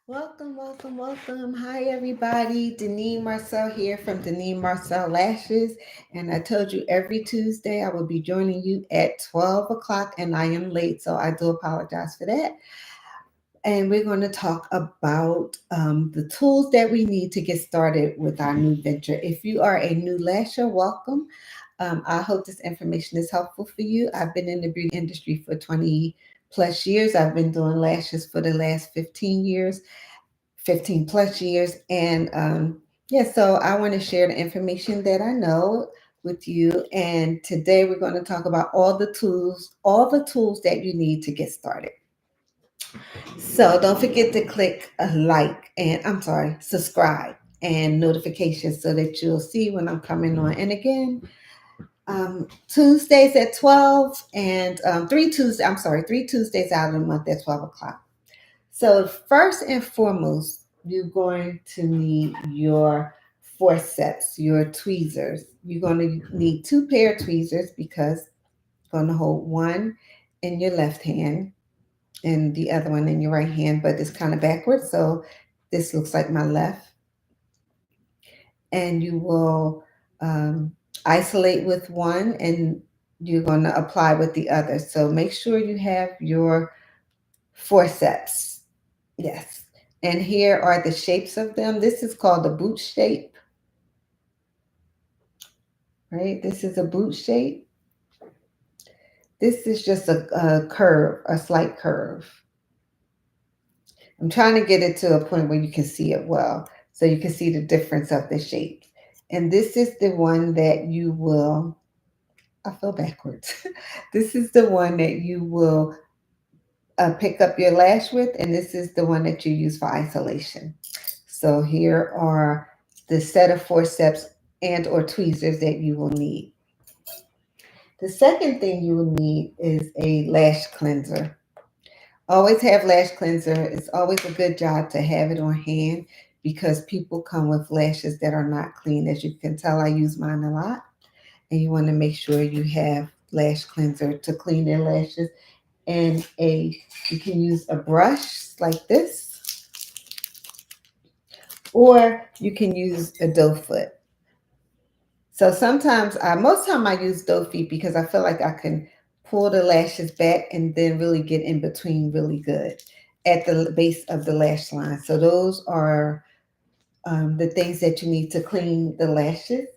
Welcome, welcome, welcome. Hi, everybody. Denise Marcel here from Denise Marcel Lashes. And I told you every Tuesday I will be joining you at 12 o'clock, and I am late, so I do apologize for that. And we're going to talk about the tools that we need to get started with our new venture. If you are a new lasher, welcome. I hope this information is helpful for you. I've been in the beauty industry for 20 plus years. I've been doing lashes for the last 15 years. 15 plus years. And yeah, so I want to share the information that I know with you. And today we're going to talk about all the tools that you need to get started. So don't forget to click a like and subscribe and notifications so that you'll see when I'm coming on. And again, Tuesdays at 12 and 3 Tuesdays out of the month at 12 o'clock. So first and foremost, you're going to need your forceps, your tweezers. You're going to need two pair of tweezers because you're going to hold one in your left hand and the other one in your right hand, but it's kind of backwards. So this looks like my left. And you will isolate with one and you're going to apply with the other. So make sure you have your forceps. Yes. And here are the shapes of them. This is called the boot shape, right? This is a boot shape. This is just a curve, a slight curve. I'm trying to get it to a point where you can see it well, so you can see the difference of the shapes. And this is the one that you will, I feel backwards. This is the one that you will pick up your lash with, and this is the one that you use for isolation. So here are the set of forceps and or tweezers that you will need. The second thing you will need is a lash cleanser. Always have lash cleanser. It's always a good job to have it on hand because people come with lashes that are not clean. As you can tell, I use mine a lot. And you want to make sure you have lash cleanser to clean their lashes. And you can use a brush like this, or you can use a doe foot. So most time I use doe feet because I feel like I can pull the lashes back and then really get in between really good at the base of the lash line. So those are the things that you need to clean the lashes.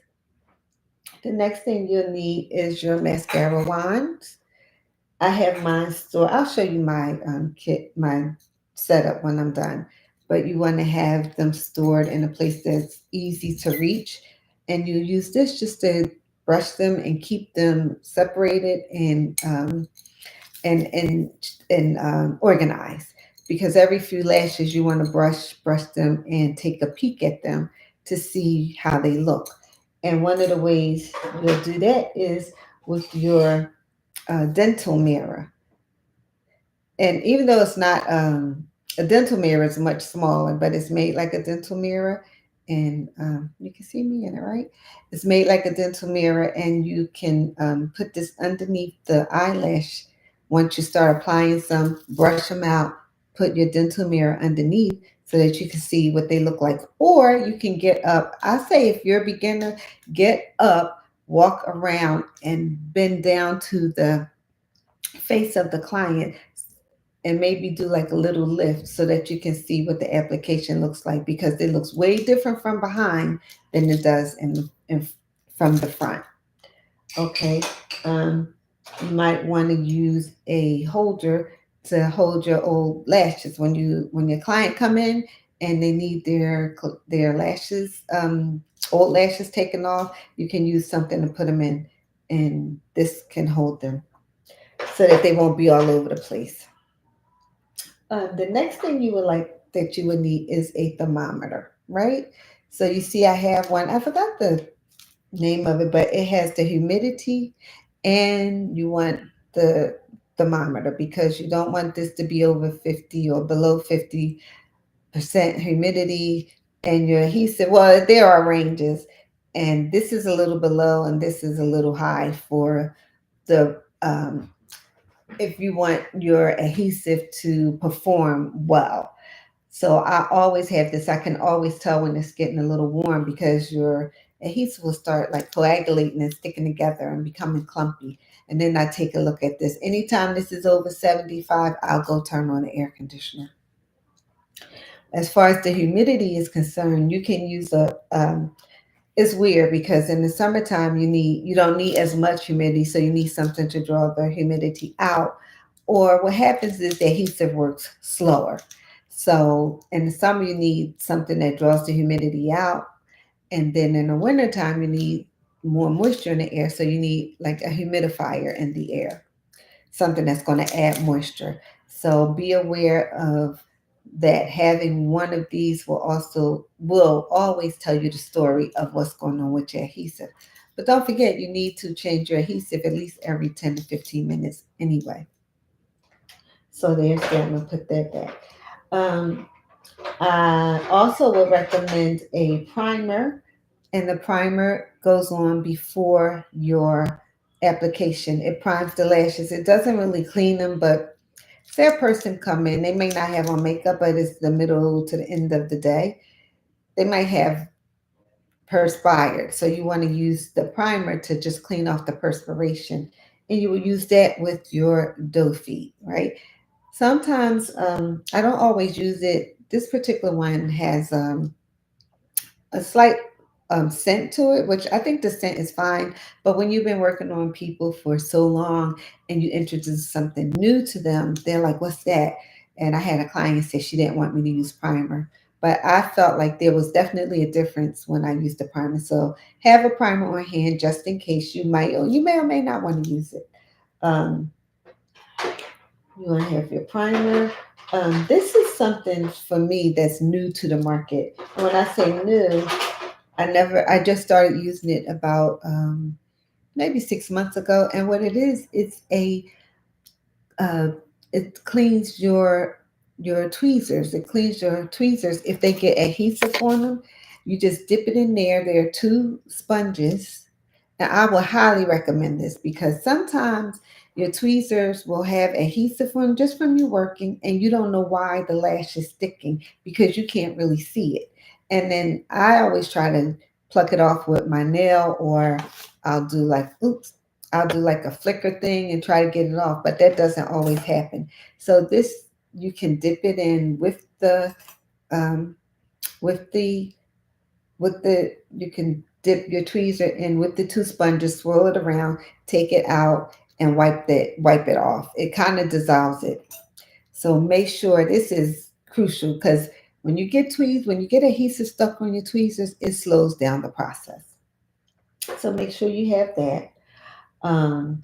The next thing you'll need is your mascara wand. I have mine stored. I'll show you my my setup when I'm done. But you want to have them stored in a place that's easy to reach, and you use this just to brush them and keep them separated and organized. Because every few lashes you want to brush them and take a peek at them to see how they look. And one of the ways you'll do that is with your dental mirror. And even though it's not a dental mirror, is much smaller, but it's made like a dental mirror. And you can see me in it, right? It's made like a dental mirror, and you can put this underneath the eyelash. Once you start applying some, brush them out, put your dental mirror underneath so that you can see what they look like. Or you can get up. I say if you're a beginner, get up, walk around, and bend down to the face of the client and maybe do like a little lift so that you can see what the application looks like because it looks way different from behind than it does in from the front. Okay. Um, you might want to use a holder to hold your old lashes when your client come in and they need their lashes old lashes taken off. You can use something to put them in, and this can hold them so that they won't be all over the place. The next thing you would need is a thermometer, right? So you see, I have one. I forgot the name of it, but it has the humidity, and you want the thermometer because you don't want this to be over 50 or below 50% humidity. And your adhesive, well, there are ranges, and this is a little below, and this is a little high for the if you want your adhesive to perform well. So I always have this. I can always tell when it's getting a little warm because your adhesive will start like coagulating and sticking together and becoming clumpy. And then I take a look at this. Anytime this is over 75, I'll go turn on the air conditioner. As far as the humidity is concerned, you can use a it's weird because in the summertime you don't need as much humidity, so you need something to draw the humidity out. Or what happens is the adhesive works slower. So in the summer you need something that draws the humidity out, and then in the wintertime you need more moisture in the air, so you need like a humidifier in the air, something that's going to add moisture. So be aware of that. Having one of these will always tell you the story of what's going on with your adhesive. But don't forget, you need to change your adhesive at least every 10 to 15 minutes anyway. So there's that. I'm going to put that back. Um, I also would recommend a primer, and the primer goes on before your application. It primes the lashes. It doesn't really clean them, but say a person come in, they may not have on makeup, but it's the middle to the end of the day. They might have perspired, so you want to use the primer to just clean off the perspiration, and you will use that with your doe feet, right? Sometimes I don't always use it. This particular one has a slight scent to it, which I think the scent is fine. But when you've been working on people for so long and you introduce something new to them, they're like, "What's that?" And I had a client say she didn't want me to use primer, but I felt like there was definitely a difference when I used the primer. So have a primer on hand just in case you may or may not want to use it. Um, you want to have your primer. This is something for me that's new to the market. And when I say new, I just started using it about maybe 6 months ago. And what it is, uh, it cleans your tweezers. It cleans your tweezers if they get adhesive on them. You just dip it in there. There are two sponges. And I will highly recommend this because sometimes your tweezers will have adhesive on them just from you working, and you don't know why the lash is sticking because you can't really see it. And then I always try to pluck it off with my nail, or I'll do like, oops, I'll do like a flicker thing and try to get it off, but that doesn't always happen. So this, you can dip it in um, with the you can dip your tweezer in with the two sponges, swirl it around, take it out, and wipe it off. It kind of dissolves it. So make sure this is crucial because when you get adhesive stuck on your tweezers, it slows down the process. So make sure you have that. Um,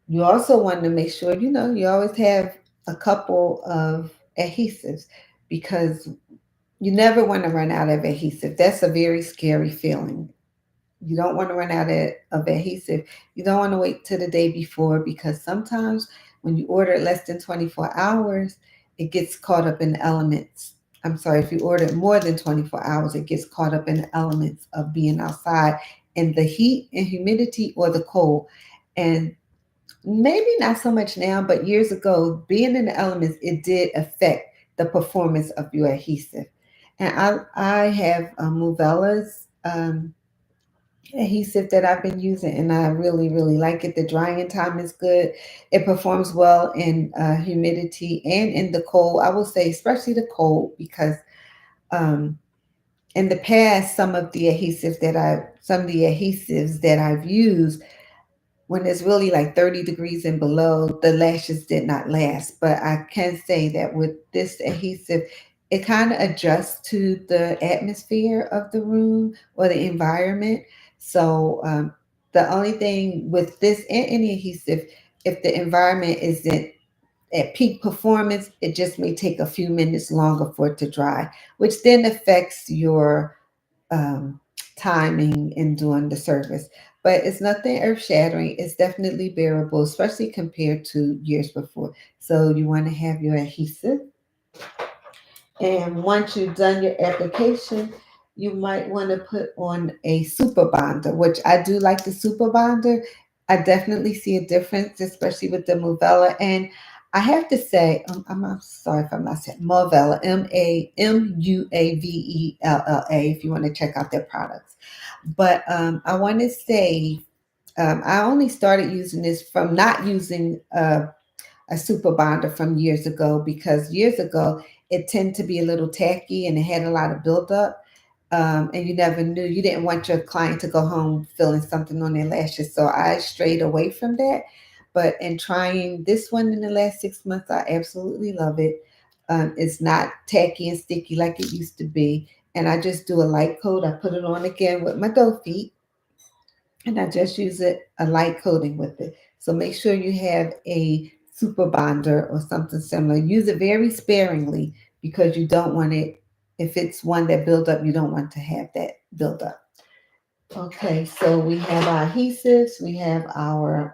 you also want to make sure you always have a couple of adhesives because you never want to run out of adhesive. That's a very scary feeling. You don't want to run out of adhesive. You don't want to wait till the day before because sometimes when you order it less than 24 hours, it gets caught up in the elements. I'm sorry, if you order it more than 24 hours, it gets caught up in the elements of being outside and the heat and humidity or the cold. And maybe not so much now, but years ago, being in the elements, it did affect the performance of your adhesive. And I have Movella's adhesive that I've been using, and I really, really like it. The drying time is good. It performs well in humidity and in the cold. I will say, especially the cold, because um, in the past, some of the adhesives that I've used when it's really like 30 degrees and below, the lashes did not last. But I can say that with this adhesive, it kind of adjusts to the atmosphere of the room or the environment. So the only thing with this and any adhesive, if the environment isn't at peak performance, it just may take a few minutes longer for it to dry, which then affects your um, timing in doing the service. But it's nothing earth shattering. It's definitely bearable, especially compared to years before. So you want to have your adhesive. And once you've done your application, you might want to put on a super bonder, which I do like the super bonder. I definitely see a difference, especially with the Movella. And I have to say, I'm sorry if I'm not saying Marvella, Muavella, if you want to check out their products. But I want to say, I only started using this from not using a super bonder from years ago, because years ago it tended to be a little tacky and it had a lot of buildup. And you never knew, you didn't want your client to go home feeling something on their lashes. So I strayed away from that. But in trying this one in the last 6 months, I absolutely love it. It's not tacky and sticky like it used to be. And I just do a light coat. I put it on again with my doe feet, and I just use it a light coating with it. So make sure you have a super bonder or something similar. Use it very sparingly, because you don't want it, if it's one that build up, you don't want to have that build up. Okay, so we have our adhesives, we have our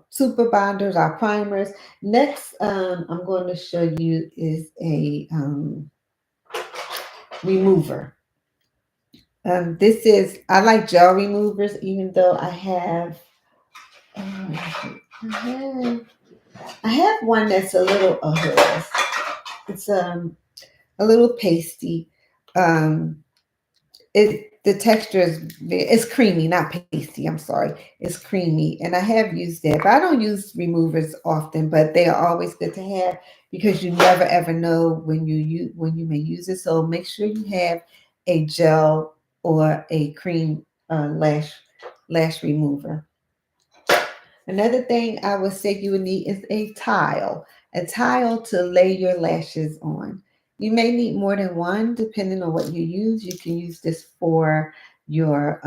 super bonders, our primers. Next, I'm going to show you is a remover. This is, I like gel removers, even though I have, I have one that's a little, oh, here it is. It's a little pasty. Um, the texture is it's creamy, not pasty. I'm sorry, it's creamy, and I have used that. But I don't use removers often, but they are always good to have, because you never ever know when you may use it. So make sure you have a gel or a cream lash remover. Another thing I would say you would need is a tile to lay your lashes on. You may need more than one depending on what you use. You can use this for your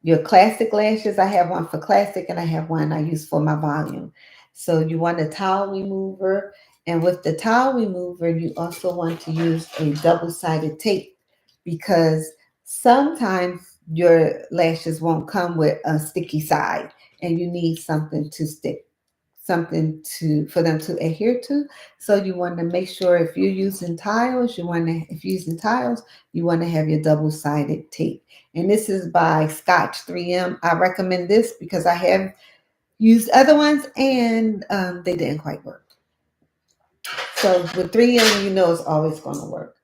your classic lashes. I have one for classic and I have one I use for my volume. So you want a towel remover, and with the towel remover, you also want to use a double-sided tape, because sometimes your lashes won't come with a sticky side and you need something to stick, something to for them to adhere to. So you want to make sure, if you're using tiles, if you're using tiles, you want to have your double-sided tape. And this is by Scotch 3M. I recommend this because I have used other ones and they didn't quite work. So with 3M, you know it's always going to work.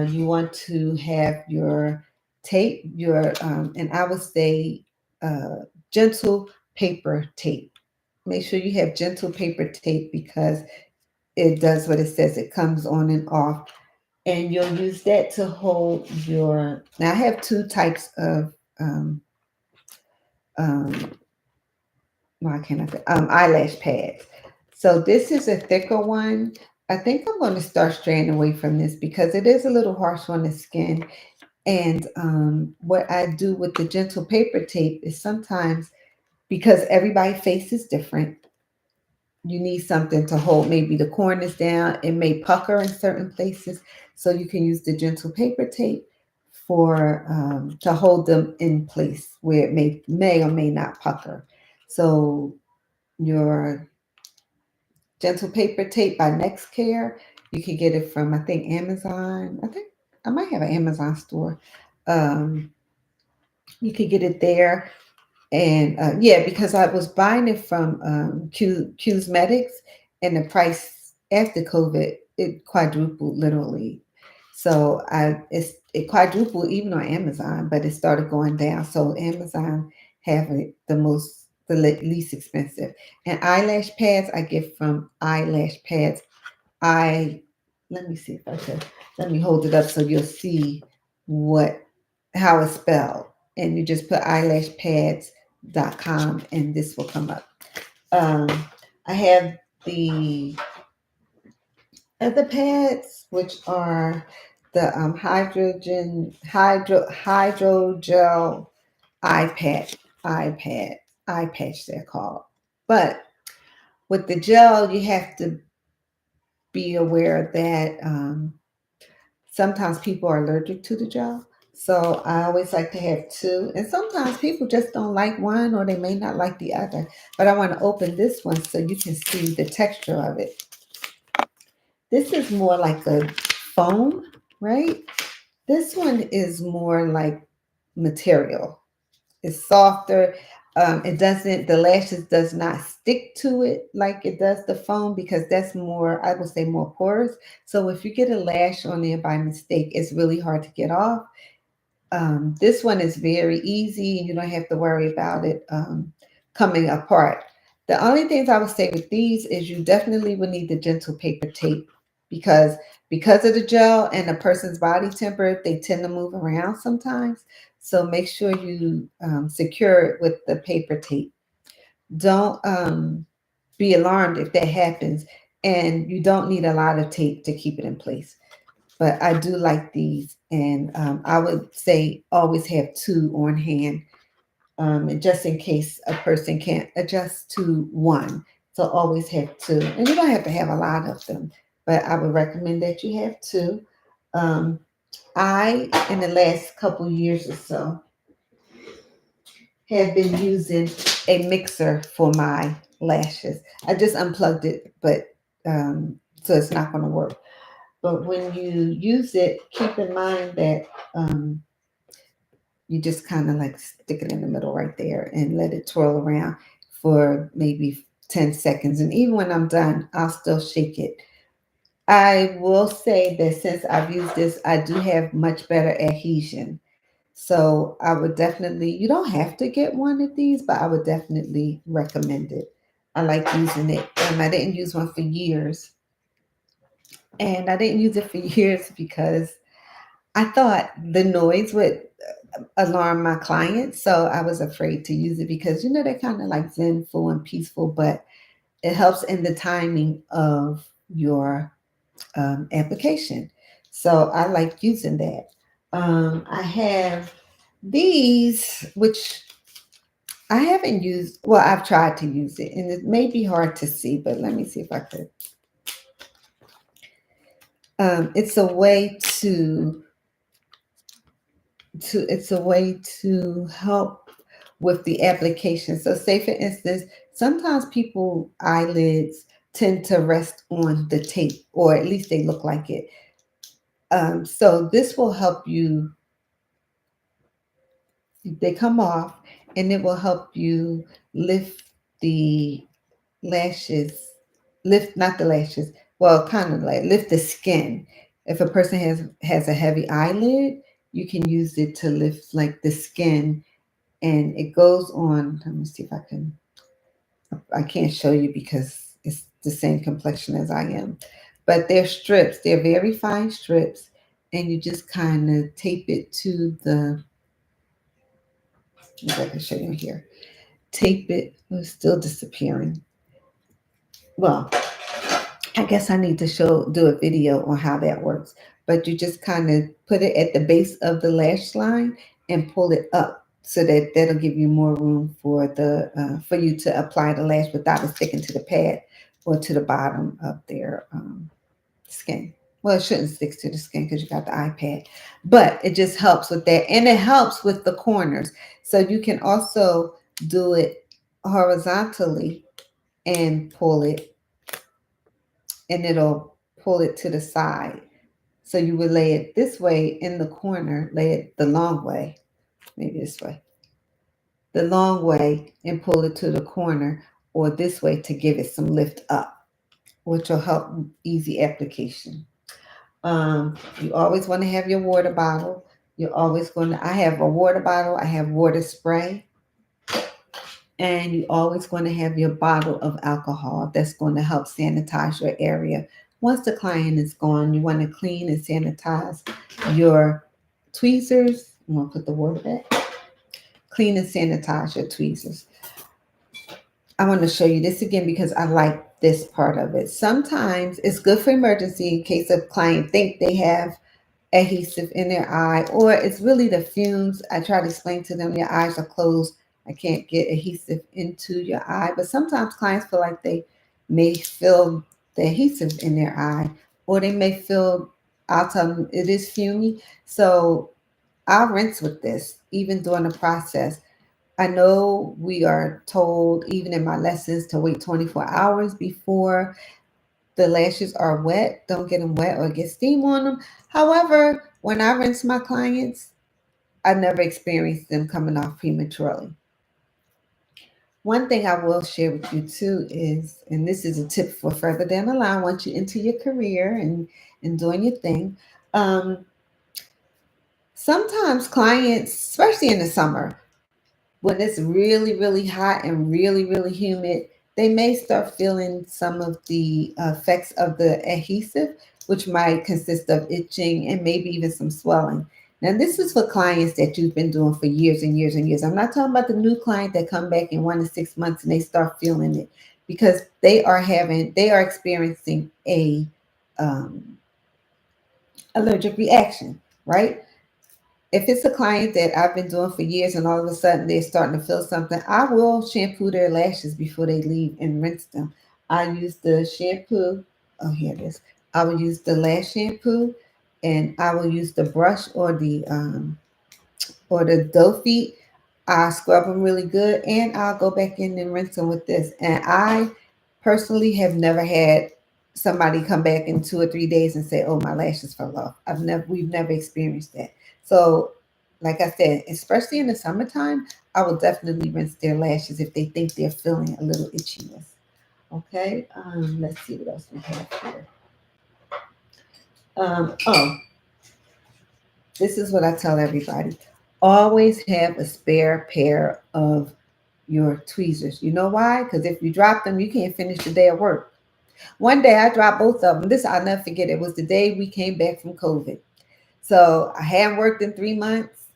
You want to have your tape, and I would say gentle paper tape. Make sure you have gentle paper tape, because it does what it says. It comes on and off, and you'll use that to hold your. Now I have two types of um, why can't I say eyelash pads. So this is a thicker one. I think I'm going to start straying away from this because it is a little harsh on the skin. And what I do with the gentle paper tape is, sometimes, because everybody's face is different, you need something to hold maybe the corners down. It may pucker in certain places, so you can use the gentle paper tape for to hold them in place where it may or may not pucker. So your gentle paper tape by Next Care, you can get it from, I think, Amazon. I think I might have an Amazon store. Um, you could get it there. And yeah, because I was buying it from Cosmetics, and the price after COVID, it quadrupled literally. So it quadrupled even on Amazon, but it started going down. So Amazon have it the least expensive. And eyelash pads I get from Eyelash Pads. I Let me see if I can, let me hold it up so you'll see what how it's spelled. And you just put eyelashpads.com and this will come up. Um, I have the other pads, which are the hydrogel iPad, iPad, eye patch they're called. But with the gel, you have to be aware that sometimes people are allergic to the gel. So I always like to have two. And sometimes people just don't like one, or they may not like the other. But I want to open this one so you can see the texture of it. This is more like a foam, right? This one is more like material. It's softer. The lashes does not stick to it like it does the foam, because that's more, I would say, more porous. So if you get a lash on there by mistake, it's really hard to get off. This one is very easy. You don't have to worry about it coming apart. The only things I would say with these is you definitely would need the gentle paper tape, because of the gel and a person's body temper, they tend to move around sometimes. So make sure you secure it with the paper tape. Don't be alarmed if that happens, and you don't need a lot of tape to keep it in place. But I do like these, and I would say always have two on hand, and just in case a person can't adjust to one. So always have two, and you don't have to have a lot of them, but I would recommend that you have two. Um, I, in the last couple years or so, have been using a mixer for my lashes. I just unplugged it, but so it's not going to work. But when you use it, keep in mind that you just kind of like stick it in the middle right there and let it twirl around for maybe 10 seconds. And even when I'm done, I'll still shake it. I will say that since I've used this, I do have much better adhesion. So I would definitely, you don't have to get one of these, but I would definitely recommend it. I like using it. I didn't use one for years. And I didn't use it for years because I thought the noise would alarm my clients. So I was afraid to use it because, they're kind of like zenful and peaceful, but it helps in the timing of your application. So I like using that. I have these, which I haven't used. Well, I've tried to use it, and it may be hard to see, but let me see if I could. It's a way it's a way to help with the application. So, say for instance, sometimes people eyelids tend to rest on the tape, or at least they look like it. So this will help you. They come off, and it will help you lift the lashes. Lift, not the lashes. Well, kind of like lift the skin. If a person has a heavy eyelid, you can use it to lift like the skin, and it goes on. Let me see if I can. I can't show you because it's the same complexion as I am, but they're strips. They're very fine strips, and you just kind of tape it to the. If I can show you here. Tape it. It's still disappearing. Well, I guess I need to do a video on how that works. But you just kind of put it at the base of the lash line and pull it up, so that that'll give you more room for you to apply the lash without it sticking to the pad or to the bottom of their skin. Well, it shouldn't stick to the skin because you got the iPad, but it just helps with that, and it helps with the corners. So you can also do it horizontally and pull it, and it'll pull it to the side. So you would lay it this way in the corner, lay it the long way, maybe this way, the long way, and pull it to the corner, or this way to give it some lift up, which will help easy application. You always want to have your water bottle. You're always going to, I have a water bottle, I have water spray, and you always going to have your bottle of alcohol that's going to help sanitize your area. Once the client is gone, you want to clean and sanitize your tweezers. I'm going to put the water back. Clean and sanitize your tweezers. I want to show you this again because I like this part of it. Sometimes it's good for emergency in case a client think they have adhesive in their eye, or it's really the fumes. I try to explain to them your eyes are closed. I can't get adhesive into your eye. But sometimes clients feel like they may feel the adhesive in their eye, or they may feel, I'll tell them it is fumy. So I'll rinse with this even during the process. I know we are told, even in my lessons, to wait 24 hours before the lashes are wet. Don't get them wet or get steam on them. However, when I rinse my clients, I never experienced them coming off prematurely. One thing I will share with you too is, and this is a tip for further down the line, once you're into your career and doing your thing, um, sometimes clients, especially in the summer, when it's really, really hot and really, really humid, they may start feeling some of the effects of the adhesive, which might consist of itching and maybe even some swelling. Now, this is for clients that you've been doing for years and years and years. I'm not talking about the new client that come back in 1 to 6 months and they start feeling it because they are experiencing a um, allergic reaction, right? If it's a client that I've been doing for years and all of a sudden they're starting to feel something, I will shampoo their lashes before they leave and rinse them. I use the shampoo. Oh, here it is. I will use the lash shampoo, and I will use the brush or the doe feet. I scrub them really good, and I'll go back in and rinse them with this. And I personally have never had somebody come back in 2 or 3 days and say, "Oh, my lashes fell off." We've never experienced that. So, like I said, especially in the summertime, I will definitely rinse their lashes if they think they're feeling a little itchiness. Okay, let's see what else we have here. Oh, this is what I tell everybody: always have a spare pair of your tweezers. You know why? Because if you drop them, you can't finish the day of work. One day I dropped both of them. This I'll never forget. It was the day we came back from COVID. So I hadn't worked in 3 months.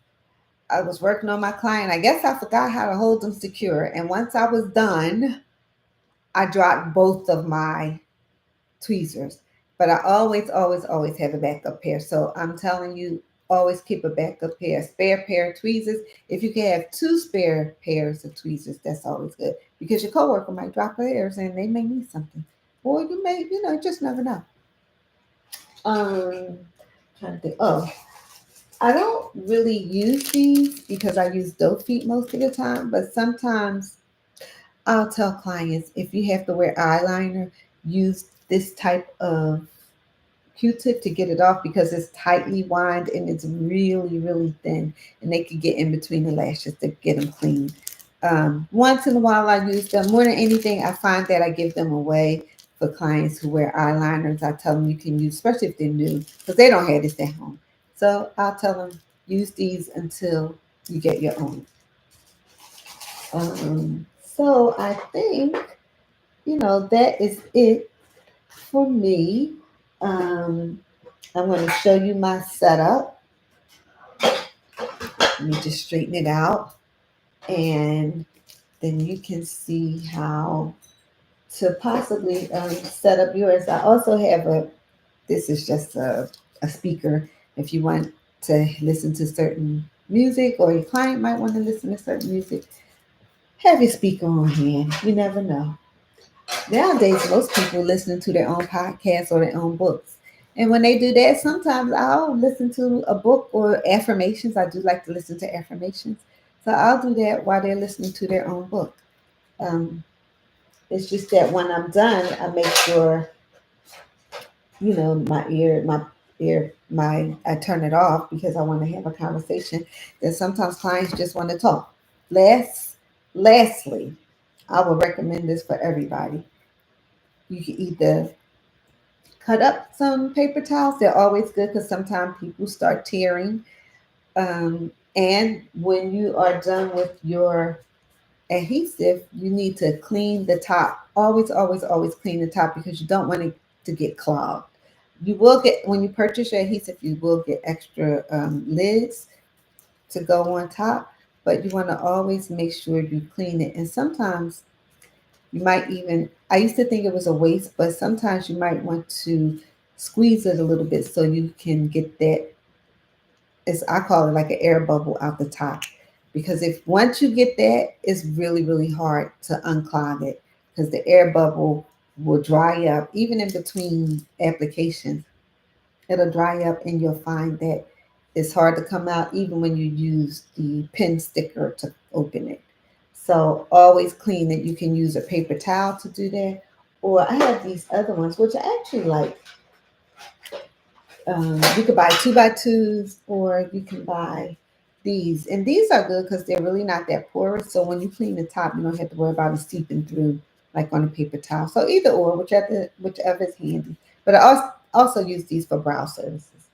I was working on my client. I guess I forgot how to hold them secure. And once I was done, I dropped both of my tweezers. But I always, always, always have a backup pair. So I'm telling you, always keep a backup pair, a spare pair of tweezers. If you can have two spare pairs of tweezers, that's always good because your coworker might drop theirs and they may need something, or you may, just never know. Um, trying to think. Oh, I don't really use these because I use doe feet most of the time, but sometimes I'll tell clients if you have to wear eyeliner, use this type of Q-tip to get it off because it's tightly wound and it's really, really thin, and they can get in between the lashes to get them clean. Once in a while, I use them. More than anything, I find that I give them away for clients who wear eyeliners. I tell them you can use, especially if they're new, because they don't have this at home. So I'll tell them use these until you get your own. So I think that is it for me. Um, I'm going to show you my setup. Let me just straighten it out, and then you can see how to possibly set up yours. I also have this is just a speaker if you want to listen to certain music or your client might want to listen to certain music. Have your speaker on hand. You never know. Nowadays, most people listening to their own podcasts or their own books. And when they do that, sometimes I'll listen to a book or affirmations. I do like to listen to affirmations. So I'll do that while they're listening to their own book. Um, it's just that when I'm done, I make sure, I turn it off because I want to have a conversation. Then sometimes clients just want to talk. Lastly, I would recommend this for everybody. You can either cut up some paper towels. They're always good because sometimes people start tearing. And when you are done with your adhesive, you need to clean the top. Always, always, always clean the top because you don't want it to get clogged. You will get, when you purchase your adhesive, you will get extra lids to go on top, but you want to always make sure you clean it. And sometimes you might even, I used to think it was a waste, but sometimes you might want to squeeze it a little bit so you can get that, as I call it, like an air bubble out the top. Because if once you get that, it's really, really hard to unclog it because the air bubble will dry up even in between applications. It'll dry up and you'll find that it's hard to come out even when you use the pen sticker to open it. So always clean it. You can use a paper towel to do that. Or I have these other ones, which I actually like. You could buy 2x2s or you can buy these. And these are good because they're really not that porous. So when you clean the top, you don't have to worry about it seeping through like on a paper towel. So either or, whichever is handy. But I also use these for brow services.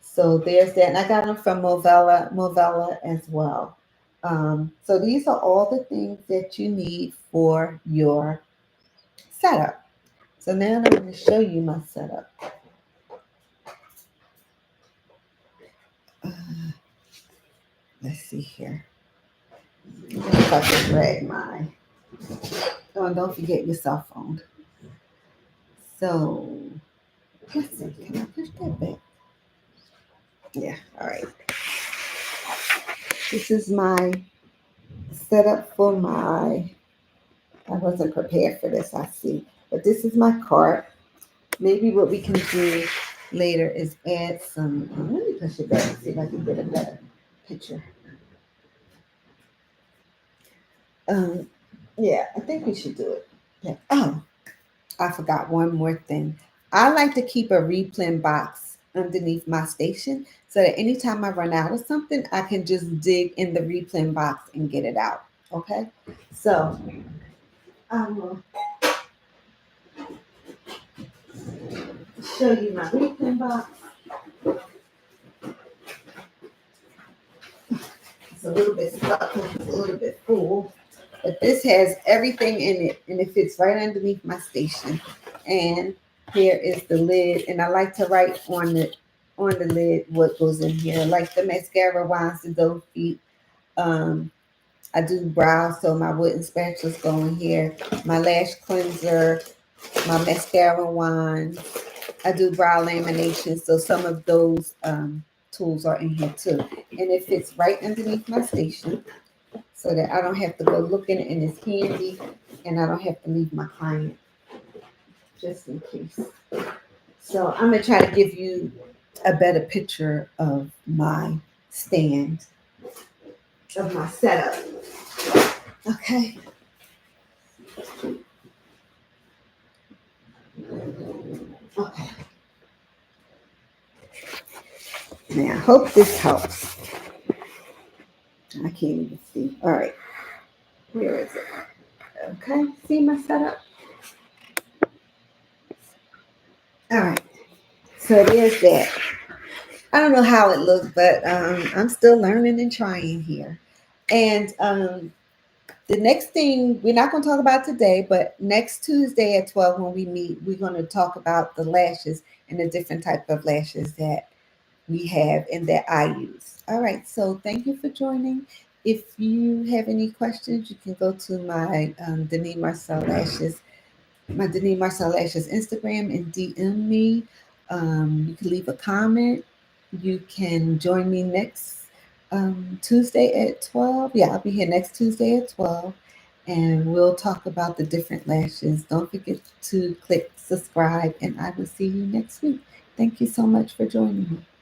So there's that. And I got them from Movella as well. So these are all the things that you need for your setup. So now I'm going to show you my setup. Uh, let's see here. If I can drag my. Oh, and don't forget your cell phone. So let's see. Can I push that back? Yeah. All right. This is my setup for my. I wasn't prepared for this. I see. But this is my cart. Maybe what we can do later is add some. Let me push it back and see if I can get a better picture. Um, yeah, I think we should do it. Yeah. Oh, I forgot one more thing. I like to keep a replen box underneath my station so that anytime I run out of something, I can just dig in the replen box and get it out. Okay, so I will show you my replen box. It's a little bit stuck, it's a little bit full, but this has everything in it and it fits right underneath my station. And here is the lid, and I like to write on the lid what goes in here, like the mascara wands, the doe feet. Um, I do brows, so my wooden spatulas go in here. My lash cleanser, my mascara wand. I do brow lamination, so some of those tools are in here too. And it fits right underneath my station so that I don't have to go looking and it's handy and I don't have to leave my client just in case. So I'm going to try to give you a better picture of my stand, of my setup. Okay. Okay. Now, I hope this helps. I can't even see. All right. Where is it? Okay. See my setup? All right. So there's that. I don't know how it looks, but I'm still learning and trying here. And the next thing we're not going to talk about today, but next Tuesday at 12 when we meet, we're going to talk about the lashes and the different type of lashes that we have and that I use. All right, so thank you for joining. If you have any questions, you can go to my Denise Marcel Lashes Instagram and DM me. You can leave a comment. You can join me next Tuesday at 12. Yeah, I'll be here next Tuesday at 12. And we'll talk about the different lashes. Don't forget to click subscribe, and I will see you next week. Thank you so much for joining me.